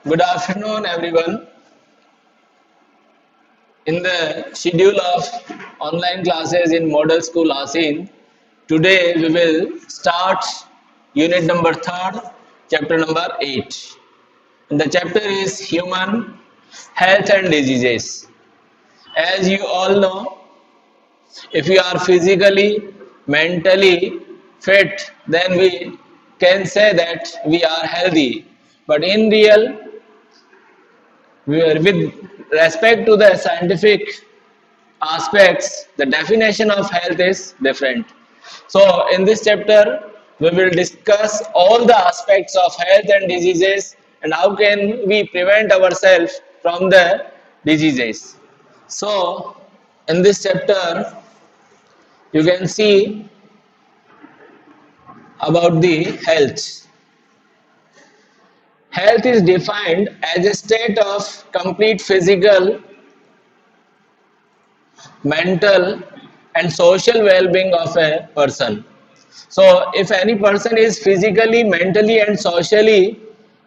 Good afternoon, everyone. In the schedule of online classes in Model School Asin, today we will start unit number 3rd, chapter number 8. And the chapter is Human Health and Diseases. As you all know, if you are physically, mentally fit, then we can say that we are healthy. But in real, with respect to the scientific aspects, the definition of health is different. So, in this chapter, we will discuss all the aspects of health and diseases and how can we prevent ourselves from the diseases. So, in this chapter, you can see about the health. Health is defined as a state of complete physical, mental, and social well-being of a person. So, if any person is physically, mentally, and socially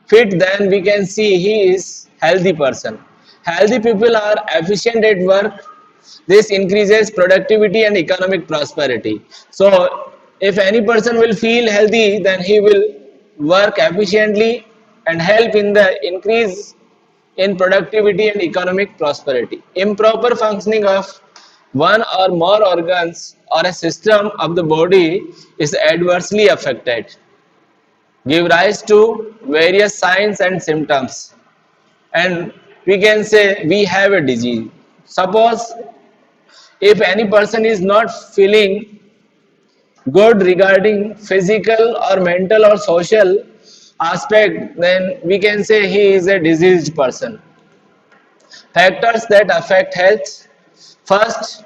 fit, then we can see he is healthy person. Healthy people are efficient at work. This increases productivity and economic prosperity. So, if any person will feel healthy, then he will work efficiently and help in the increase in productivity and economic prosperity. Improper functioning of one or more organs or a system of the body is adversely affected, give rise to various signs and symptoms, and we can say we have a disease. Suppose if any person is not feeling good regarding physical or mental or social aspect, then we can say he is a diseased person. Factors that affect health. First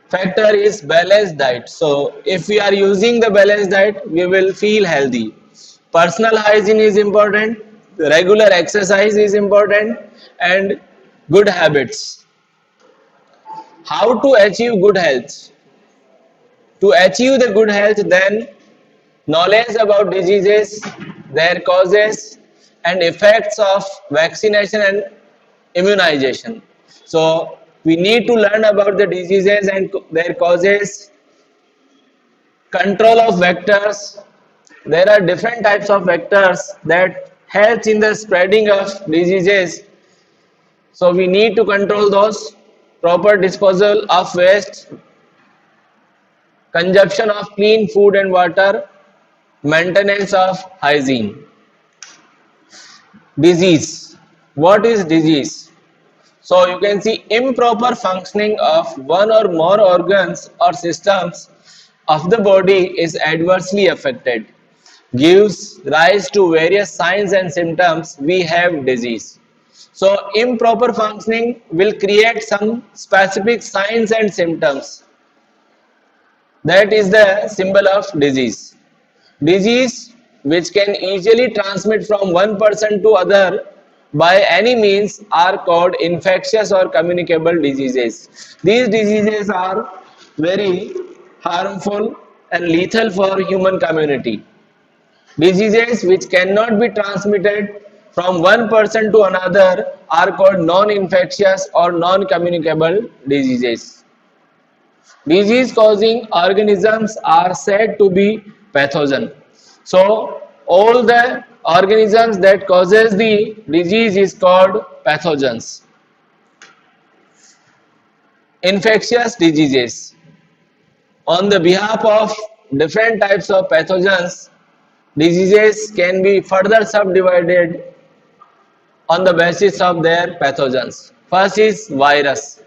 factor is balanced diet. So if we are using the balanced diet, we will feel healthy. Personal hygiene is important, regular exercise is important, and good habits. How to achieve good health? To achieve the good health, then knowledge about diseases, their causes, and effects of vaccination and immunization. So we need to learn about the diseases and their causes, control of vectors. There are different types of vectors that help in the spreading of diseases. So we need to control those. Proper disposal of waste, consumption of clean food and water, maintenance of hygiene. Disease. What is disease? So you can see improper functioning of one or more organs or systems of the body is adversely affected, gives rise to various signs and symptoms. We have disease. So improper functioning will create some specific signs and symptoms. That is the symbol of disease. Disease which can easily transmit from one person to other by any means are called infectious or communicable diseases. These diseases are very harmful and lethal for human community. Diseases which cannot be transmitted from one person to another are called non-infectious or non-communicable diseases. Disease causing organisms are said to be pathogen. So all the organisms that causes the disease is called pathogens. Infectious diseases. On the behalf of different types of pathogens, diseases can be further subdivided on the basis of their pathogens. First is virus.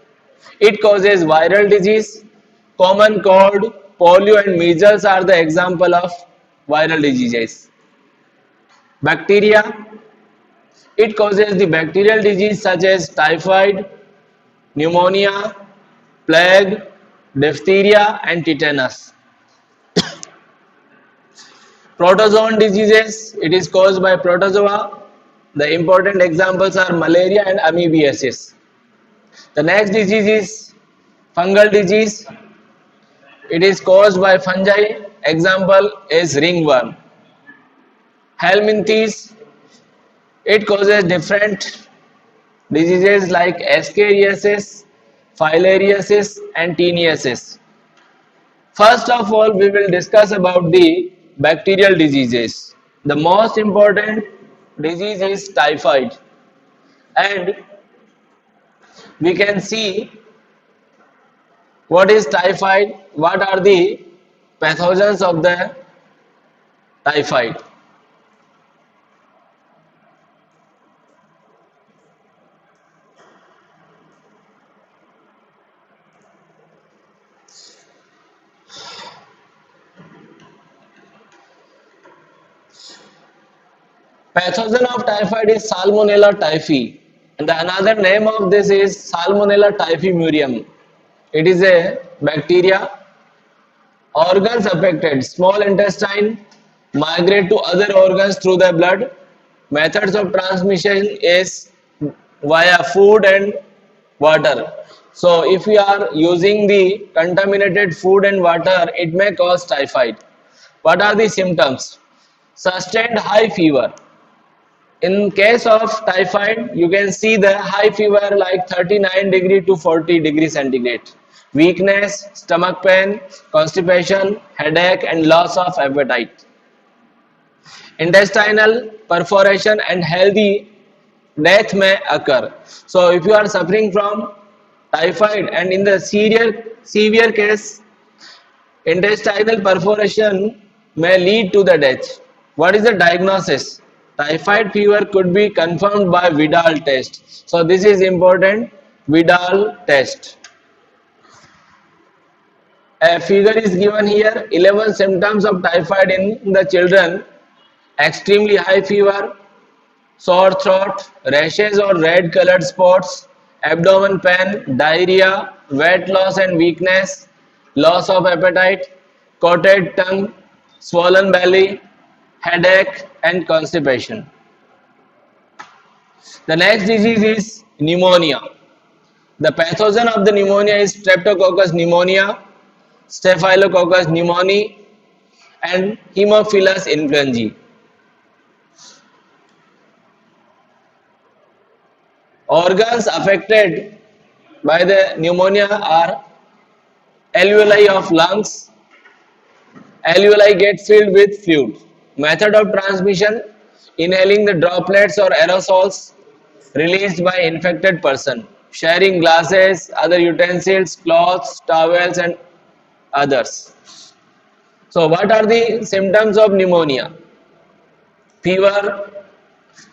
It causes viral disease. Common cold, polio and measles are the example of viral diseases. Bacteria. It causes the bacterial disease such as typhoid, pneumonia, plague, diphtheria and tetanus. Protozoan diseases. It is caused by protozoa. The important examples are malaria and amoebiasis. The next disease is fungal disease. It is caused by fungi. Example is ringworm. Helminthes. It causes different diseases like ascariasis, filariasis, and teniasis. First of all, we will discuss about the bacterial diseases. The most important disease is typhoid, and we can see what is typhoid, what are the pathogens of the typhoid. Pathogen of typhoid is Salmonella typhi, and the another name of this is Salmonella typhimurium. It is a bacteria. Organs affected: small intestine, migrate to other organs through the blood. Methods of transmission is via food and water. So if we are using the contaminated food and water, it may cause typhoid. What are the symptoms? Sustained high fever. In case of typhoid, you can see the high fever like 39 to 40 centigrade. Weakness, stomach pain, constipation, headache, and loss of appetite. Intestinal perforation and healthy death may occur. So, if you are suffering from typhoid and in the severe case, intestinal perforation may lead to the death. What is the diagnosis? Typhoid fever could be confirmed by Vidal test. So this is important. Vidal test. A figure is given here. 11 symptoms of typhoid in the children: extremely high fever, sore throat, rashes or red colored spots, abdomen pain, diarrhea, weight loss and weakness, loss of appetite, coated tongue, swollen belly, headache, and constipation. The next disease is pneumonia. The pathogen of the pneumonia is Streptococcus pneumonia, Staphylococcus pneumoniae, and Haemophilus influenzae. Organs affected by the pneumonia are alveoli of lungs. Alveoli get filled with fluid. Method of transmission: inhaling the droplets or aerosols released by infected person, sharing glasses, other utensils, cloths, towels, and others. So, what are the symptoms of pneumonia? Fever,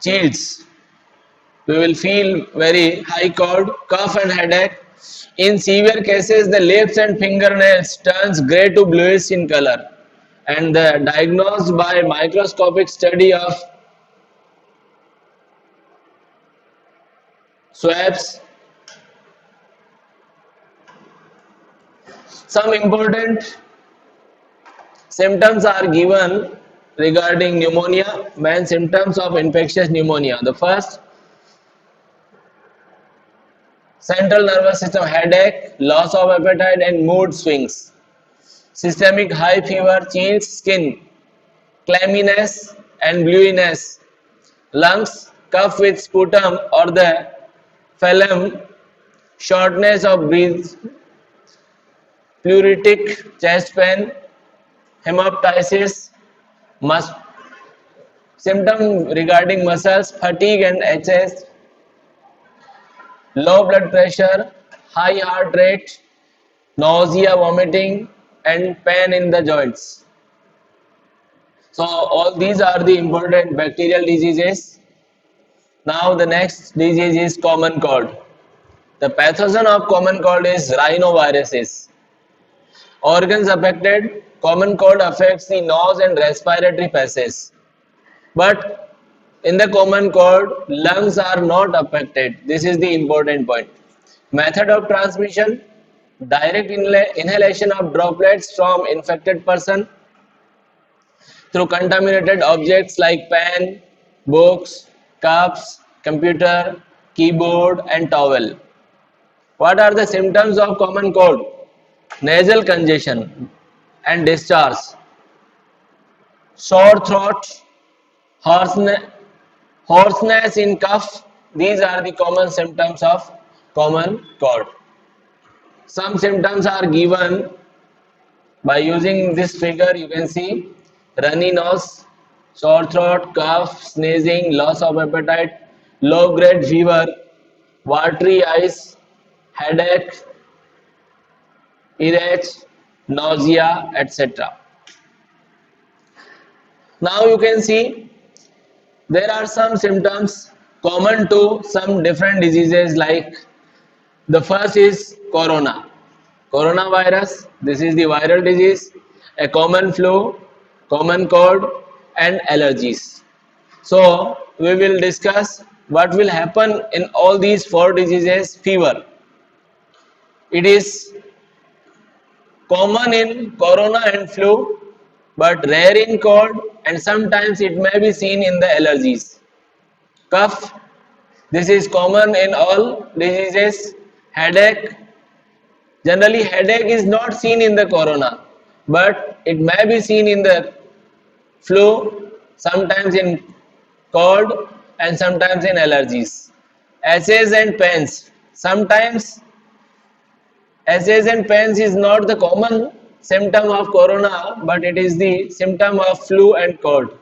chills. We will feel very high cold, cough and headache. In severe cases, the lips and fingernails turns grey to bluish in color, and diagnosed by microscopic study of swabs. Some important symptoms are given regarding pneumonia. Main symptoms of infectious pneumonia: the first, central nervous system headache, loss of appetite, and mood swings. Systemic high fever, chills, skin, clamminess and bluiness. Lungs, cough with sputum or the phlegm, shortness of breath, pleuritic chest pain, hemoptysis. Mus- Symptom regarding muscles, fatigue and HS, low blood pressure, high heart rate, nausea, vomiting, and pain in the joints. So all these are the important bacterial diseases. Now the next disease is common cold. The pathogen of common cold is rhinoviruses. Organs affected: common cold affects the nose and respiratory passages. But in the common cold, lungs are not affected. This is the important point. Method of transmission: direct inhalation of droplets from infected person through contaminated objects like pen, books, cups, computer, keyboard, and towel. What are the symptoms of common cold? Nasal congestion and discharge, sore throat, hoarseness, hoarseness in cough. These are the common symptoms of common cold. Some symptoms are given by using this figure. You can see runny nose, sore throat, cough, sneezing, loss of appetite, low grade fever, watery eyes, headache, itch, nausea, etc. Now you can see there are some symptoms common to some different diseases, like the first is coronavirus. This is the viral disease, a common flu, common cold, and allergies. So we will discuss what will happen in all these four diseases. Fever. It is common in corona and flu, but rare in cold, and sometimes it may be seen in the allergies. Cough. This is common in all diseases. Headache. Generally, headache is not seen in the corona, but it may be seen in the flu, sometimes in cold, and sometimes in allergies. Ashes and pains. Sometimes ashes and pains is not the common symptom of corona, but it is the symptom of flu and cold.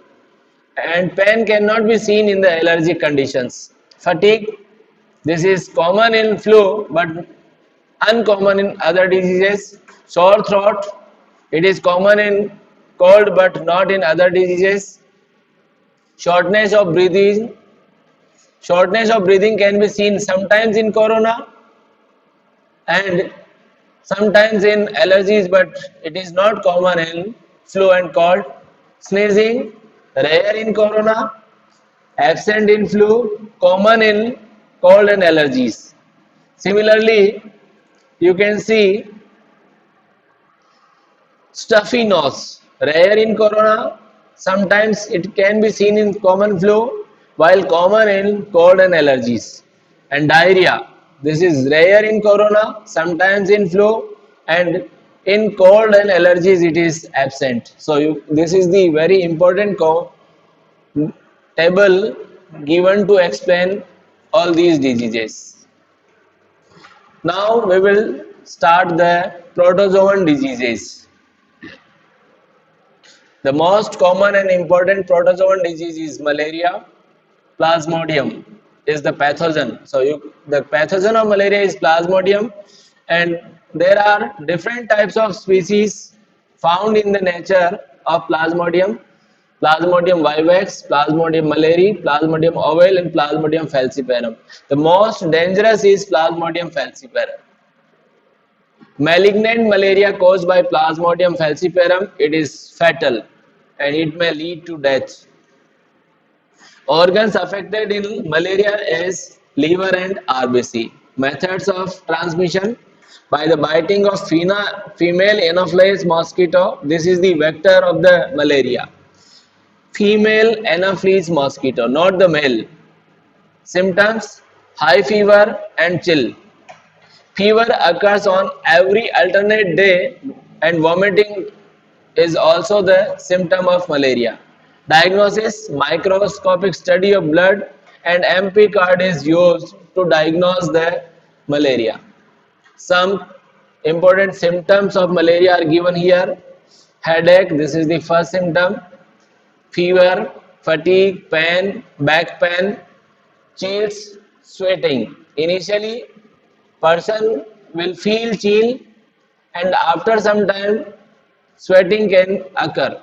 And pain cannot be seen in the allergic conditions. Fatigue. This is common in flu, but uncommon in other diseases. Sore throat. It is common in cold, but not in other diseases. Shortness of breathing. Shortness of breathing can be seen sometimes in corona and sometimes in allergies, but it is not common in flu and cold. Sneezing, rare in corona, absent in flu, common in cold and allergies. Similarly, you can see stuffy nose, rare in corona, sometimes it can be seen in common flu, while common in cold and allergies. And diarrhea, this is rare in corona, sometimes in flu, and in cold and allergies it is absent. So this is the very important table given to explain all these diseases. Now we will start the protozoan diseases. The most common and important protozoan disease is malaria. Plasmodium is the pathogen. So the pathogen of malaria is Plasmodium, and there are different types of species found in the nature of Plasmodium. Plasmodium vivax, Plasmodium malariae, Plasmodium ovale, and Plasmodium falciparum. The most dangerous is Plasmodium falciparum. Malignant malaria caused by Plasmodium falciparum, it is fatal and it may lead to death. Organs affected in malaria is liver and RBC. Methods of transmission: by the biting of female Anopheles mosquito. This is the vector of the malaria. Female Anopheles mosquito, not the male. Symptoms: high fever and chill. Fever occurs on every alternate day, and vomiting is also the symptom of malaria. Diagnosis: microscopic study of blood and MP card is used to diagnose the malaria. Some important symptoms of malaria are given here. Headache, this is the first symptom. Fever, fatigue, pain, back pain, chills, sweating. Initially, person will feel chill, and after some time sweating can occur.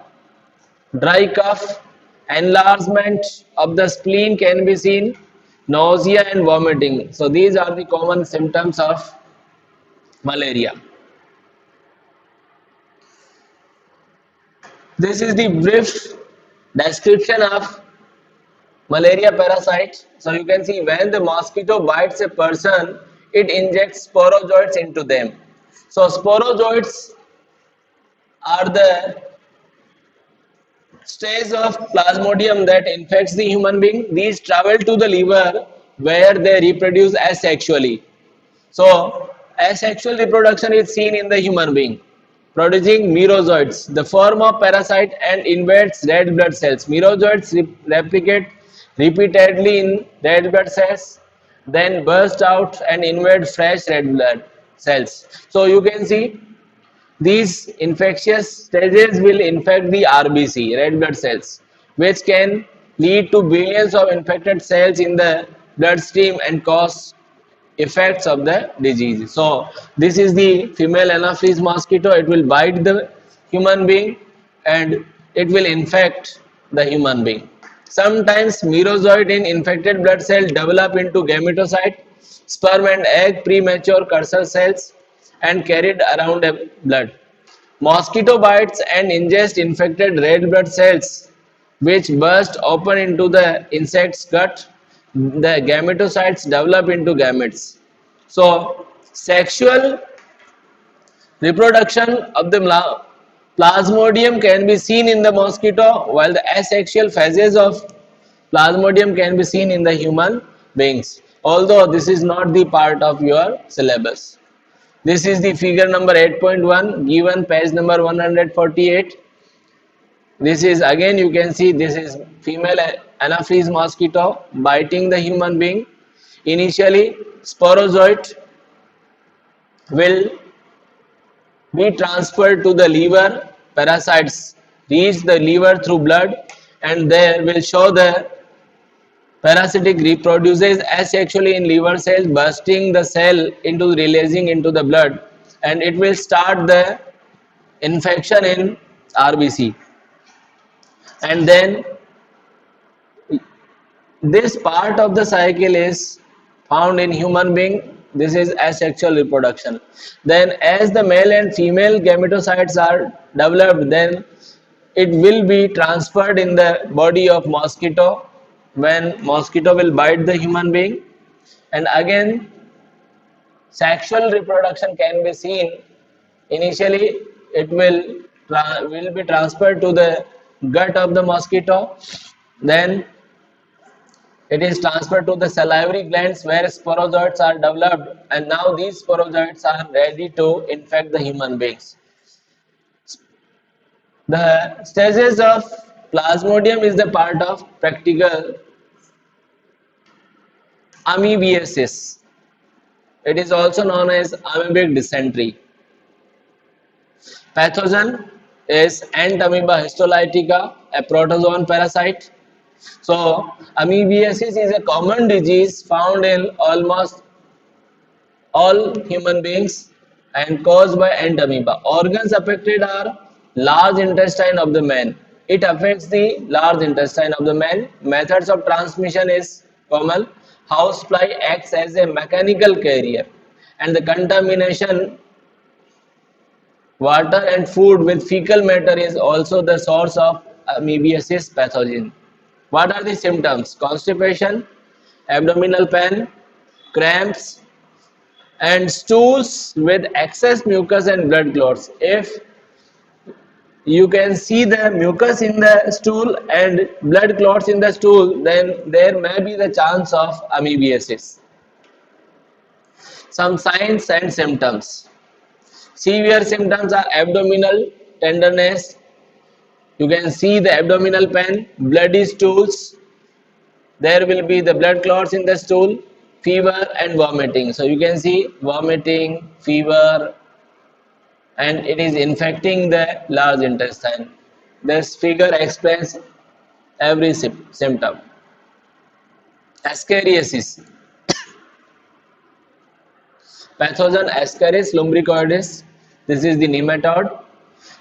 Dry cough, enlargement of the spleen can be seen, nausea and vomiting. So these are the common symptoms of malaria. This is the brief description of malaria parasite. So you can see when the mosquito bites a person, it injects sporozoites into them. So sporozoites are the stage of Plasmodium that infects the human being. These travel to the liver where they reproduce asexually. So asexual reproduction is seen in the human being, producing merozoites, the form of parasite, and invades red blood cells. Merozoites replicate repeatedly in red blood cells, then burst out and invade fresh red blood cells. So you can see these infectious stages will infect the RBC, red blood cells, which can lead to billions of infected cells in the bloodstream and cause effects of the disease. So this is the female Anopheles mosquito. It will bite the human being and it will infect the human being. Sometimes merozoite in infected blood cell develop into gametocyte, sperm and egg premature cursor cells and carried around a blood. Mosquito bites and ingest infected red blood cells which burst open into the insect's gut. The gametocytes develop into gametes. So, sexual reproduction of the plasmodium can be seen in the mosquito, while the asexual phases of plasmodium can be seen in the human beings. Although this is not the part of your syllabus. This is the figure number 8.1 given page number 148. This is again you can see this is female Anopheles mosquito biting the human being. Initially sporozoite will be transferred to the liver. Parasites reach the liver through blood and there will show the parasitic reproduces asexually in liver cells, bursting the cell into releasing into the blood, and it will start the infection in RBC. And then this part of the cycle is found in human being. This is asexual reproduction. Then as the male and female gametocytes are developed, then it will be transferred in the body of mosquito when mosquito will bite the human being. And again sexual reproduction can be seen. Initially it will be transferred to the gut of the mosquito, then it is transferred to the salivary glands where sporozoites are developed, and now these sporozoites are ready to infect the human beings. The stages of plasmodium is the part of practical amoebiasis. It is also known as amoebic dysentery. Pathogen is Ant amoeba histolytica, a protozoan parasite. So, amoebiasis is a common disease found in almost all human beings and caused by ant amoeba. Organs affected are large intestine of the man. It affects the large intestine of the man. Methods of transmission is common. Housefly acts as a mechanical carrier and the contamination water and food with fecal matter is also the source of amoebiasis pathogen. What are the symptoms? Constipation, abdominal pain, cramps, and stools with excess mucus and blood clots. If you can see the mucus in the stool and blood clots in the stool, then there may be the chance of amoebiasis. Some signs and symptoms. Severe symptoms are abdominal tenderness. You can see the abdominal pain, bloody stools. There will be the blood clots in the stool, fever and vomiting. So you can see vomiting, fever, and it is infecting the large intestine. This figure explains every symptom. Ascariasis. Pathogen Ascaris lumbricoides. This is the nematode.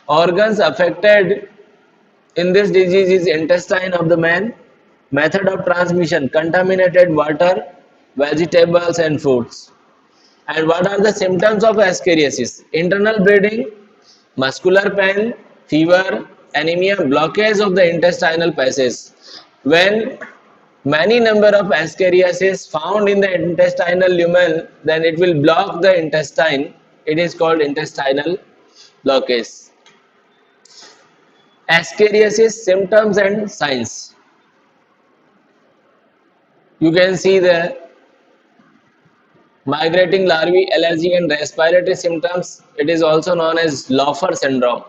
Organs affected in this disease is intestine of the man. Method of transmission: contaminated water, vegetables and fruits. And what are the symptoms of ascariasis? Internal bleeding, muscular pain, fever, anemia, blockage of the intestinal passage. When many number of ascariasis found in the intestinal lumen, then it will block the intestine. It is called intestinal blockage. Ascariasis symptoms and signs. You can see the migrating larvae, allergic and respiratory symptoms. It is also known as Laufer syndrome.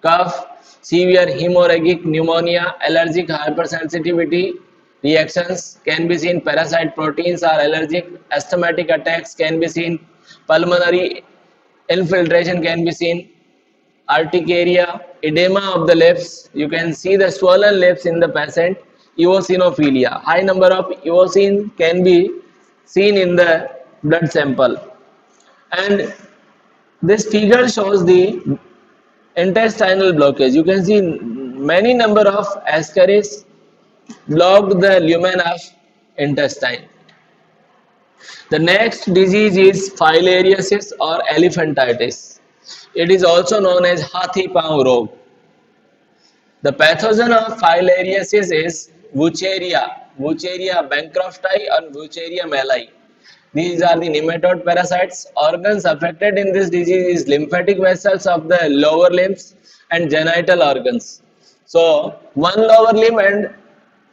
Cough, severe hemorrhagic pneumonia, allergic hypersensitivity, reactions can be seen, parasite proteins are allergic, asthmatic attacks can be seen, pulmonary infiltration can be seen, urticaria, edema of the lips. You can see the swollen lips in the patient. Eosinophilia. High number of eosin can be seen in the blood sample. And this figure shows the intestinal blockage. You can see many number of ascaris block the lumen of intestine. The next disease is filariasis or elephantitis. It is also known as hathi paw rog. The pathogen of filariasis is Wucheria bancrofti and Wucheria malai. These are the nematode parasites. Organs affected in this disease is lymphatic vessels of the lower limbs and genital organs. So, one lower limb and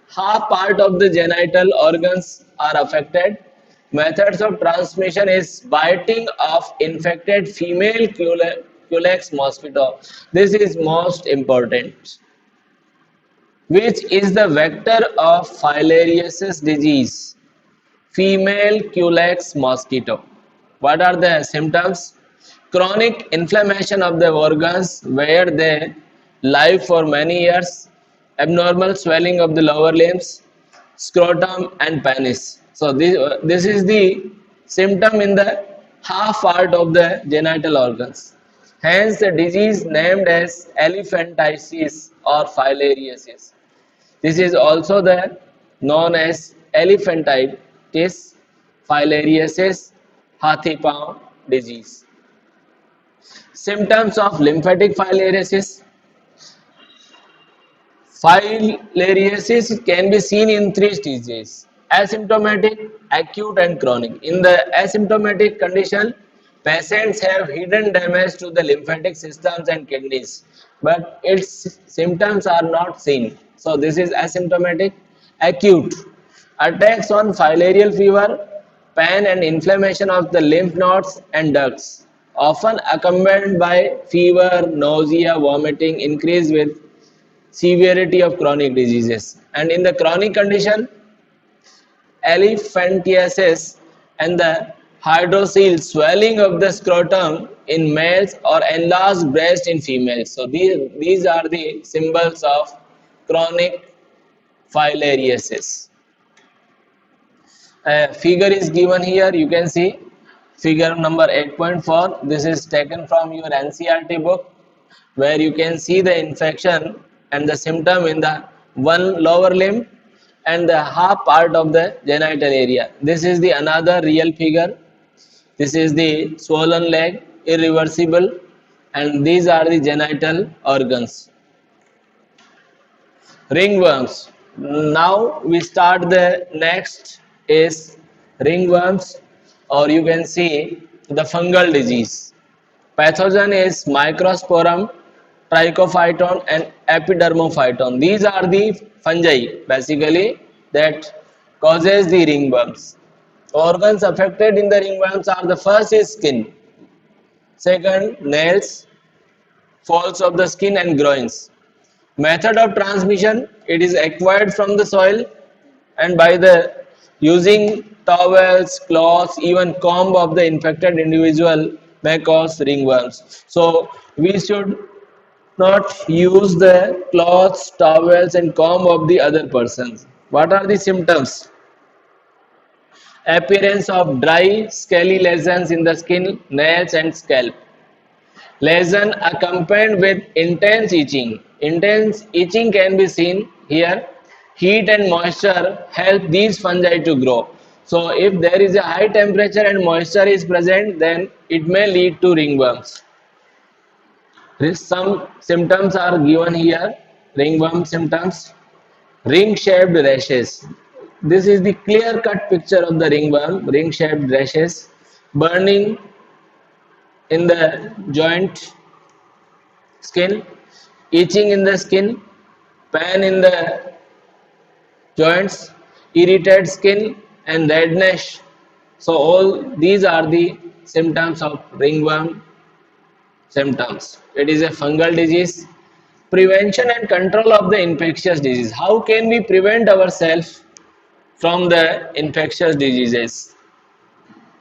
half part of the genital organs are affected. Methods of transmission is biting of infected female Culex mosquito. This is most important. Which is the vector of filariasis disease? Female Culex mosquito. What are the symptoms? Chronic inflammation of the organs where they live for many years, abnormal swelling of the lower limbs, scrotum and penis. So this is the symptom in the half part of the genital organs. Hence the disease named as elephantiasis or filariasis. This is also the known as elephantitis, filariasis, hathi paw disease. Symptoms of lymphatic filariasis. Filariasis can be seen in three stages: asymptomatic, acute and chronic. In the asymptomatic condition, patients have hidden damage to the lymphatic systems and kidneys, but its symptoms are not seen. So this is asymptomatic. Acute, attacks on filarial fever, pain and inflammation of the lymph nodes and ducts, often accompanied by fever, nausea, vomiting, increased with severity of chronic diseases. And in the chronic condition, elephantiasis and the hydrocele, swelling of the scrotum in males or enlarged breast in females. So these are the symbols of chronic filariasis. A figure is given here. You can see figure number 8.4. This is taken from your NCERT book, where you can see the infection and the symptom in the one lower limb and the half part of the genital area. This is the another real figure. This is the swollen leg, irreversible, and these are the genital organs. Ringworms. Now we start the next is ringworms, or you can see the fungal disease. Pathogen is Microsporum, Trichophyton and Epidermophyton. These are the fungi basically that causes the ringworms. Organs affected in the ringworms are: the first is skin, second nails, folds of the skin and groins. Method of transmission: it is acquired from the soil and by the using towels, cloths, even comb of the infected individual may cause ringworms. So we should not use the cloths, towels and comb of the other persons. What are the symptoms? Appearance of dry, scaly lesions in the skin, nails and scalp. Lesion accompanied with intense itching. Intense itching can be seen here. Heat and moisture help these fungi to grow. So if there is a high temperature and moisture is present, then it may lead to ringworms. Some symptoms are given here. Ringworm symptoms. Ring-shaped rashes. This is the clear-cut picture of the ringworm. Ring-shaped rashes. Burning in the joint skin, itching in the skin, pain in the joints, irritated skin and redness. So all these are the symptoms of ringworm symptoms. It is a fungal disease. Prevention and control of the infectious disease. How can we prevent ourselves from the infectious diseases.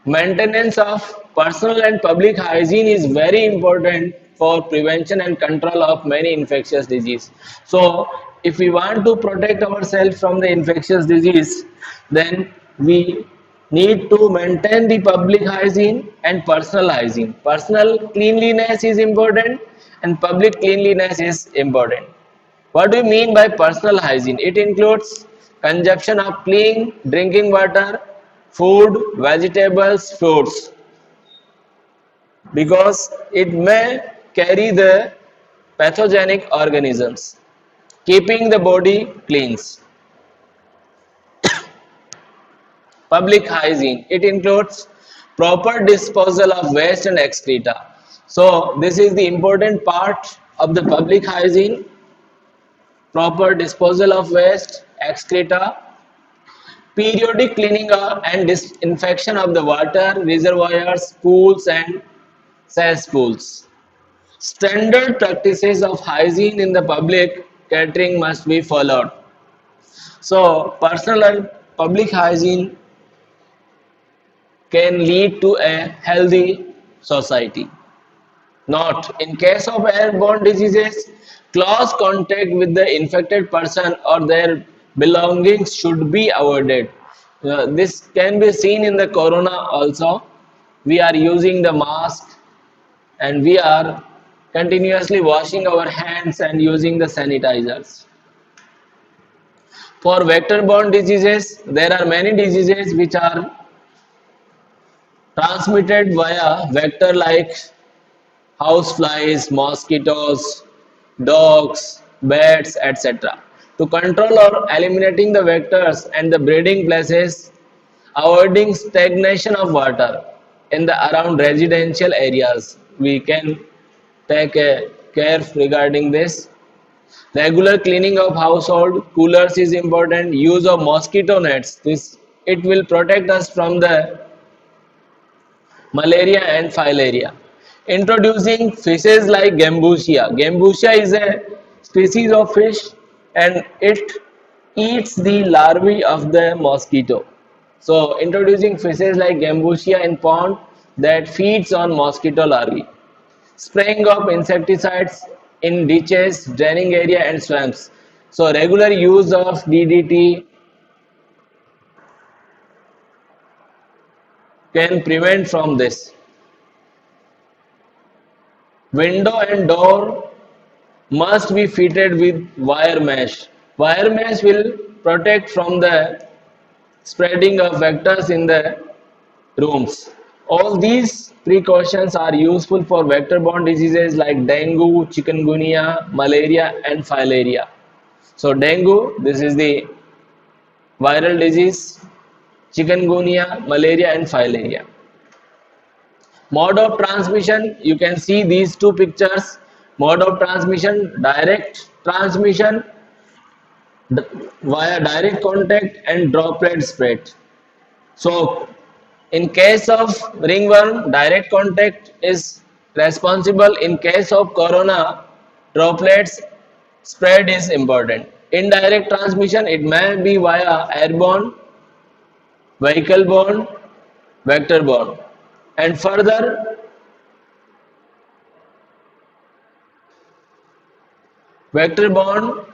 Maintenance of personal and public hygiene is very important for prevention and control of many infectious disease. So if we want to protect ourselves from the infectious disease, then we need to maintain the public hygiene and personal hygiene. Personal cleanliness is important and public cleanliness is important. What do you mean by personal hygiene? It includes consumption of clean drinking water, food, vegetables, fruits, because it may carry the pathogenic organisms. Keeping the body clean. Public hygiene. It includes proper disposal of waste and excreta. So this is the important part of the public hygiene. Proper disposal of waste, excreta, periodic cleaning and disinfection of the water, reservoirs, pools and cesspools. Standard practices of hygiene in the public catering must be followed. So, personal and public hygiene can lead to a healthy society. Not in case of airborne diseases, close contact with the infected person or their belongings should be avoided. This can be seen in the corona also. We are using the mask and we are continuously washing our hands and using the sanitizers. For vector-borne diseases, there are many diseases which are transmitted via vector like houseflies, mosquitoes, dogs, bats, etc. To control or eliminating the vectors and the breeding places, avoiding stagnation of water in the around residential areas, we can take a care regarding this. Regular cleaning of household coolers is important. Use of mosquito nets. This it will protect us from the malaria and filaria. Introducing fishes like Gambusia. Gambusia is a species of fish and it eats the larvae of the mosquito. So introducing fishes like Gambusia in pond that feeds on mosquito larvae. Spraying of insecticides in ditches, draining area and swamps. So regular use of DDT can prevent from this. Window and door must be fitted with wire mesh. Wire mesh will protect from the spreading of vectors in the rooms. All these precautions are useful for vector-borne diseases like dengue, chikungunya, malaria and filaria. So dengue, this is the viral disease, chikungunya, malaria and filaria. Mode of transmission, you can see these two pictures. Mode of transmission, direct transmission via direct contact and droplet spread. So in case of ringworm, direct contact is responsible. In case of corona, droplets spread is important. Indirect transmission, it may be via airborne, vehicle borne, vector borne. And further, vector borne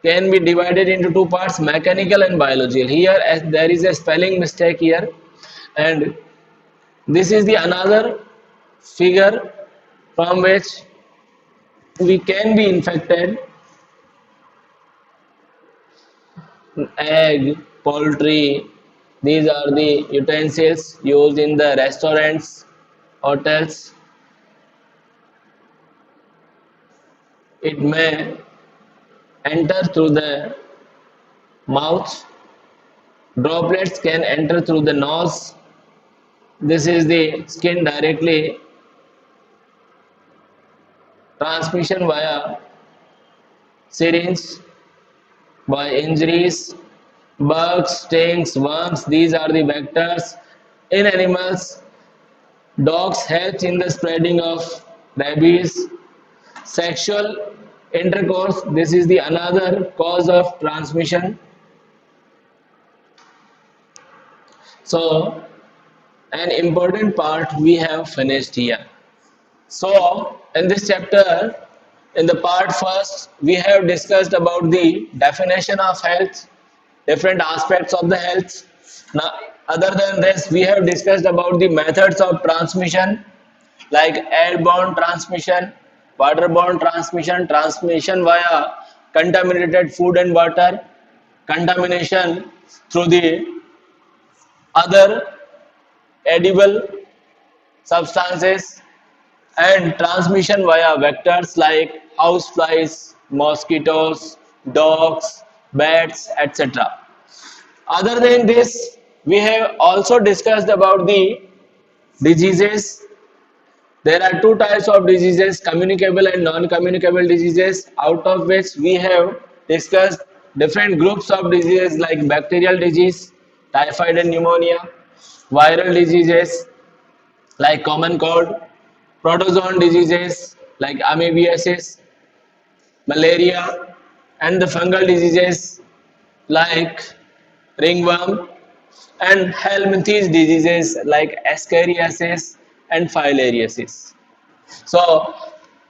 can be divided into two parts, mechanical and biological. Here as there is a spelling mistake here, and this is the another figure from which we can be infected. Egg, poultry, these are the utensils used in the restaurants, hotels. It may enter through the mouth. Droplets can enter through the nose. This is the skin directly. Transmission via syringe, by injuries, bugs, stings, worms. These are the vectors. In animals, dogs help in the spreading of rabies. Sexual intercourse, this is the another cause of transmission. So an important part we have finished here. So in this chapter, in the part first, we have discussed about the definition of health, different aspects of the health. Now, other than this, we have discussed about the methods of transmission, like airborne transmission, waterborne transmission, transmission via contaminated food and water, contamination through the other edible substances, and transmission via vectors like houseflies, mosquitoes, dogs, bats, etc. Other than this, we have also discussed about the diseases. There are two types of diseases, communicable and non-communicable diseases, out of which we have discussed different groups of diseases like bacterial disease, typhoid and pneumonia, viral diseases like common cold, protozoan diseases like amoebiasis, malaria, and the fungal diseases like ringworm, and helminthes diseases like ascariasis and filariasis. So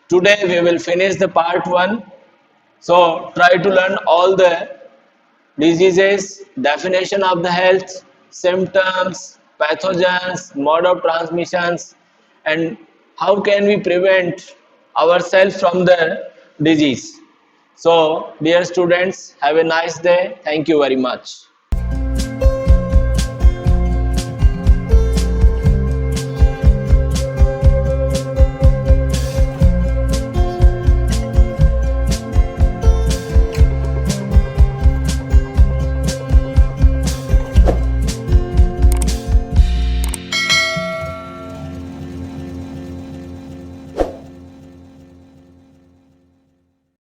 today we will finish the part 1. So try to learn all the diseases, definition of the health, symptoms, pathogens, mode of transmissions, and how can we prevent ourselves from the disease. So dear students, have a nice day. Thank you very much.